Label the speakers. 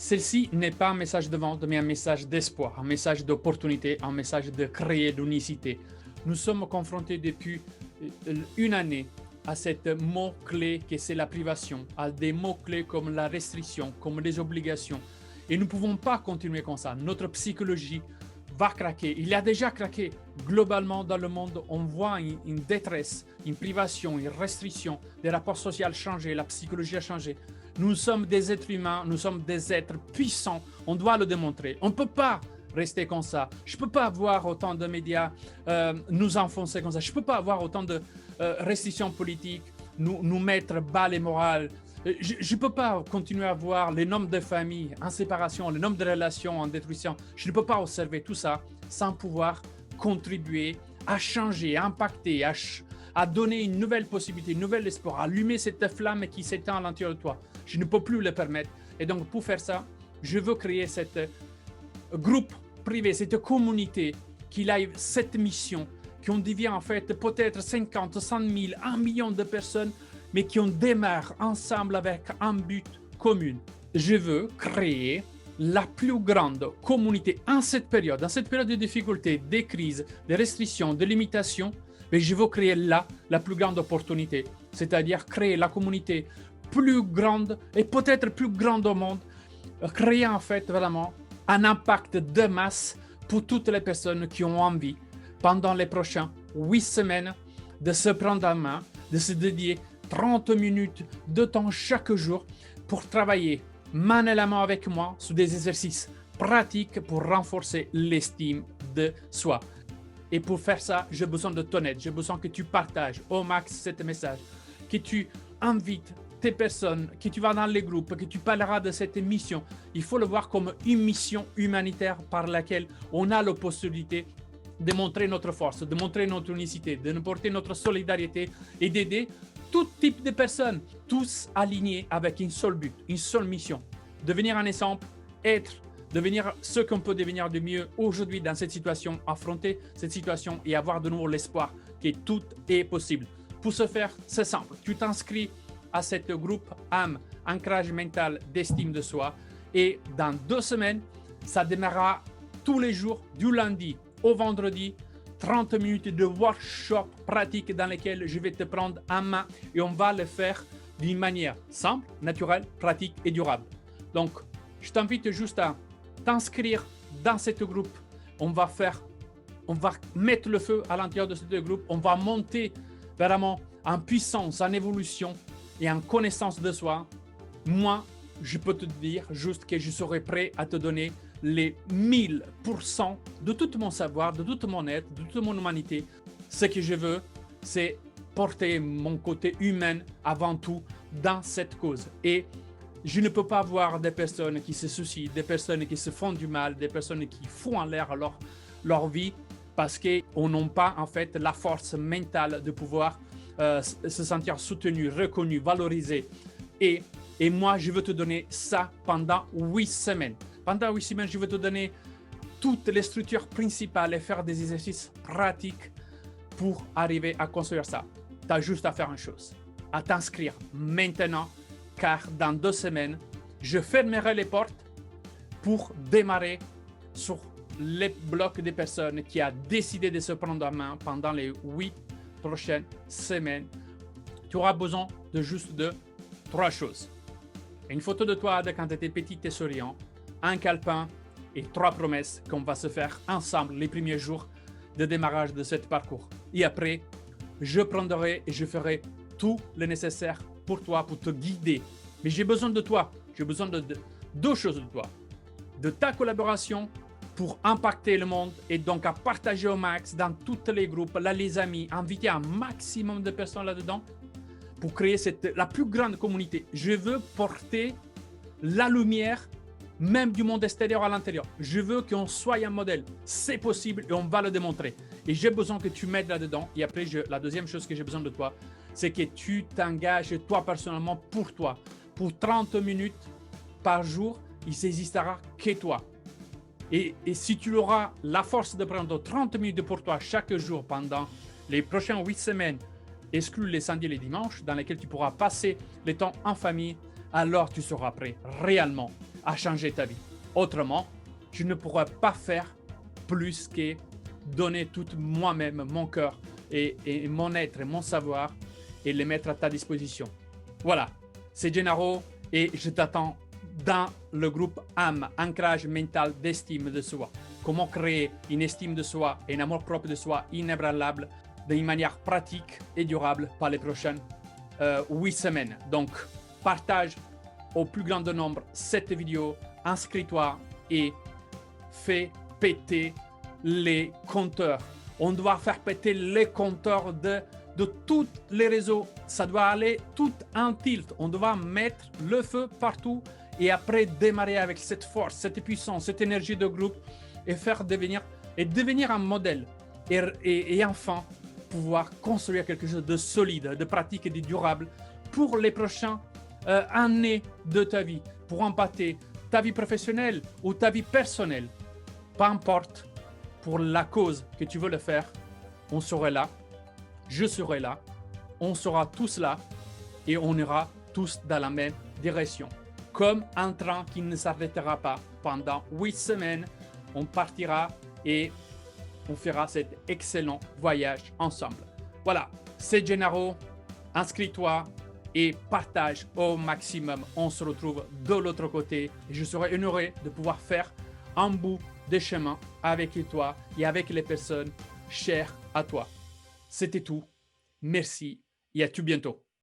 Speaker 1: Celle-ci n'est pas un message de vente, mais un message d'espoir, un message d'opportunité, un message de créer l'unicité. Nous sommes confrontés depuis une année à cette mot-clé que c'est la privation, à des mots-clés comme la restriction, comme les obligations. Et nous ne pouvons pas continuer comme ça. Notre psychologie va craquer. Il a déjà craqué. Globalement, dans le monde, on voit une détresse, une privation, une restriction, des rapports sociaux changés, la psychologie a changé. Nous sommes des êtres humains, nous sommes des êtres puissants. On doit le démontrer. On ne peut pas rester comme ça. Je ne peux pas avoir autant de médias nous enfoncer comme ça. Je ne peux pas avoir autant de restrictions politiques, nous mettre bas les morales. Je ne peux pas continuer à voir les nombres de familles en séparation, le nombre de relations en détruction. Je ne peux pas observer tout ça sans pouvoir contribuer à changer, à impacter, à donner une nouvelle possibilité, un nouvel espoir, à allumer cette flamme qui s'éteint à l'intérieur de toi. Je ne peux plus le permettre. Et donc, pour faire ça, je veux créer cette groupe privé, cette communauté qui a cette mission, qui on devient en fait peut-être 50, 100 000, 1 million de personnes, mais qui on démarre ensemble avec un but commun. Je veux créer la plus grande communauté en cette période de difficulté, de crise, de restrictions, de limitations, mais je veux créer là la plus grande opportunité, c'est-à-dire créer la communauté plus grande et peut-être plus grande au monde, créer en fait vraiment un impact de masse pour toutes les personnes qui ont envie, pendant les prochaines 8 semaines, de se prendre en main, de se dédier 30 minutes de temps chaque jour pour travailler main à la main avec moi sur des exercices pratiques pour renforcer l'estime de soi. Et pour faire ça, j'ai besoin de ton aide, j'ai besoin que tu partages au max ce message, que tu invites tes personnes, que tu vas dans les groupes, que tu parleras de cette mission. Il faut le voir comme une mission humanitaire par laquelle on a la possibilité de montrer notre force, de montrer notre unicité, de nous porter notre solidarité et d'aider tout type de personnes, tous alignés avec un seul but, une seule mission. Devenir un exemple, devenir ce qu'on peut devenir de mieux aujourd'hui dans cette situation, affronter cette situation et avoir de nouveau l'espoir que tout est possible. Pour ce faire, c'est simple. Tu t'inscris à ce groupe âme, ancrage mental d'estime de soi et dans 2 semaines, ça démarrera tous les jours du lundi au vendredi, 30 minutes de workshop pratique dans lesquels je vais te prendre en main et on va le faire d'une manière simple, naturelle, pratique et durable. Donc, je t'invite juste à t'inscrire dans ce groupe. On va mettre le feu à l'intérieur de ce groupe. On va monter vraiment en puissance, en évolution et en connaissance de soi. Moi, je peux te dire juste que je serai prêt à te donner les 1000% de tout mon savoir, de toute mon aide, de toute mon humanité. Ce que je veux, c'est porter mon côté humain avant tout dans cette cause. Et je ne peux pas voir des personnes qui se soucient, des personnes qui se font du mal, des personnes qui font en l'air leur vie parce qu'on n'a pas en fait la force mentale de pouvoir se sentir soutenu, reconnu, valorisé. Et moi, je veux te donner ça pendant 8 semaines. Pendant 8 semaines, je vais te donner toutes les structures principales et faire des exercices pratiques pour arriver à construire ça. Tu as juste à faire une chose, à t'inscrire maintenant, car dans 2 semaines, je fermerai les portes pour démarrer sur les blocs des personnes qui ont décidé de se prendre en main pendant les 8 prochaines semaines. Tu auras besoin de juste 3 choses. Une photo de toi de quand tu étais petite et souriant, un calepin et 3 promesses qu'on va se faire ensemble les premiers jours de démarrage de ce parcours. Et après, je prendrai et je ferai tout le nécessaire pour toi, pour te guider. Mais j'ai besoin de toi. J'ai besoin de 2 choses de toi. De ta collaboration pour impacter le monde et donc à partager au max dans tous les groupes, là les amis, inviter un maximum de personnes là-dedans pour créer la plus grande communauté. Je veux porter la lumière même du monde extérieur à l'intérieur. Je veux qu'on soit un modèle. C'est possible et on va le démontrer. Et j'ai besoin que tu m'aides là-dedans. Et après, la deuxième chose que j'ai besoin de toi, c'est que tu t'engages toi personnellement pour toi. Pour 30 minutes par jour, il n'existera que toi. Et si tu auras la force de prendre 30 minutes pour toi chaque jour pendant les prochaines 8 semaines, exclus les samedis et les dimanches, dans lesquels tu pourras passer le temps en famille, alors tu seras prêt réellement à changer ta vie. Autrement, je ne pourrais pas faire plus que donner tout moi-même, mon cœur et mon être et mon savoir et les mettre à ta disposition. Voilà, c'est Gennaro et je t'attends dans le groupe âme, ancrage mental d'estime de soi. Comment créer une estime de soi et un amour propre de soi inébranlable d'une manière pratique et durable par les prochaines 8 semaines. Donc, partage au plus grand nombre cette vidéo, inscris-toi et fais péter les compteurs. On doit faire péter les compteurs de tous les réseaux. Ça doit aller tout en tilt. On doit mettre le feu partout et après démarrer avec cette force, cette puissance, cette énergie de groupe et devenir un modèle et enfin pouvoir construire quelque chose de solide, de pratique et de durable pour les prochaines années de ta vie, pour impacter ta vie professionnelle ou ta vie personnelle. Peu importe, pour la cause que tu veux le faire, on sera là, je serai là, on sera tous là et on ira tous dans la même direction. Comme un train qui ne s'arrêtera pas pendant 8 semaines, on partira et on fera cet excellent voyage ensemble. Voilà, c'est Gennaro, inscris-toi et partage au maximum. On se retrouve de l'autre côté et je serai honoré de pouvoir faire un bout de chemin avec toi et avec les personnes chères à toi. C'était tout. Merci et à tout bientôt.